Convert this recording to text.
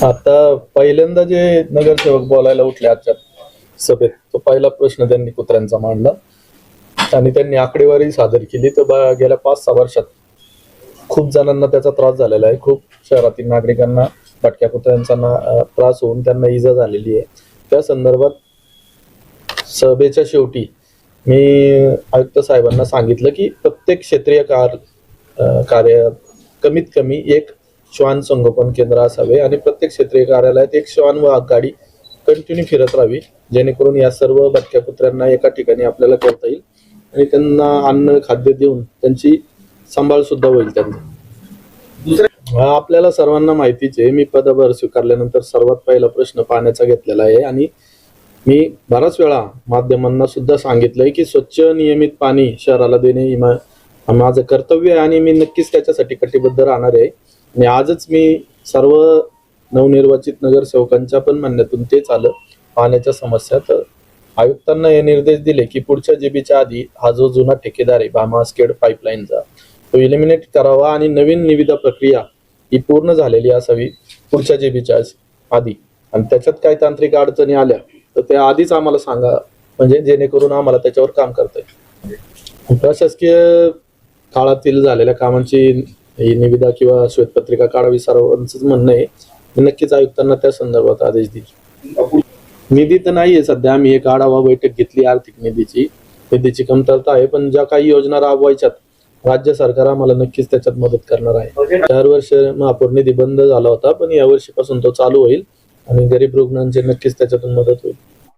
आता पहिल्यांदा जे नगरसेवक बोलायला उठले आजच्या सभेत, तो पहिला प्रश्न त्यांनी कुत्र्यांचा मांडला आणि त्यांनी आकडेवारी सादर केली. तर गेल्या 5-6 वर्षात खूप जणांना त्याचा त्रास झालेला आहे. खूप शहरातील नागरिकांना भटक्या कुत्र्यांचा त्रास होऊन त्यांना इजा झालेली आहे. त्या संदर्भात सभेच्या शेवटी मी आयुक्त साहेबांना सांगितलं की प्रत्येक क्षेत्रीय कार्य कमीत कमी एक श्वान संगोपन केंद्र असावे आणि प्रत्येक क्षेत्रीय कार्यालयात एक श्वान वाहक गाडी कंटिन्यू फिरत राहावी, जेणेकरून या सर्व भटक्या कुत्र्यांना एका ठिकाणी आपल्याला करता येईल आणि त्यांना अन्न खाद्य देऊन त्यांची सांभाळ सुद्धा होईल. त्यांचा आपल्याला सर्वांना माहितीच आहे, मी पदभार स्वीकारल्यानंतर सर्वात पहिला प्रश्न पाण्याचा घेतलेला आहे आणि मी बराच वेळा माध्यमांना सुद्धा सांगितलंय की स्वच्छ नियमित पाणी शहराला देणे ही माझं कर्तव्य आहे आणि मी नक्कीच त्याच्यासाठी कटिबद्ध राहणार आहे. आणि आजच मी सर्व नवनिर्वाचित नगरसेवकांच्या पण म्हणण्यातून तेच आलं, पाण्याच्या समस्या. तर आयुक्तांना हे निर्देश दिले की पुढच्या जीबीच्या आधी हा जो जुना ठेकेदार आहे भामास्केड पाईपलाईनचा, तो इलिमिनेट करावा आणि नवीन निविदा प्रक्रिया ही पूर्ण झालेली असावी पुढच्या जीबीच्या आधी. आणि त्याच्यात काही तांत्रिक अडचणी आल्या तर त्या आधीच आम्हाला सांगा, म्हणजे जेणेकरून आम्हाला त्याच्यावर काम करता येईल. प्रशासकीय काळातील झालेल्या कामांची ही निविदा किंवा श्वेतपत्रिका काढावी सर्वांचंच म्हणणं आहे. नक्कीच आयुक्तांना त्या संदर्भात आदेश देईल. निधी तर नाहीये सध्या, आम्ही एक आढावा बैठक घेतली आर्थिक निधीची कमतरता आहे, पण ज्या काही योजना राबवायच्यात राज्य सरकार आम्हाला नक्कीच त्याच्यात मदत करणार आहे. 4 वर्ष महापौर निधी बंद झाला होता, पण या वर्षीपासून तो चालू होईल आणि गरीब रुग्णांची नक्कीच त्याच्यातून मदत होईल.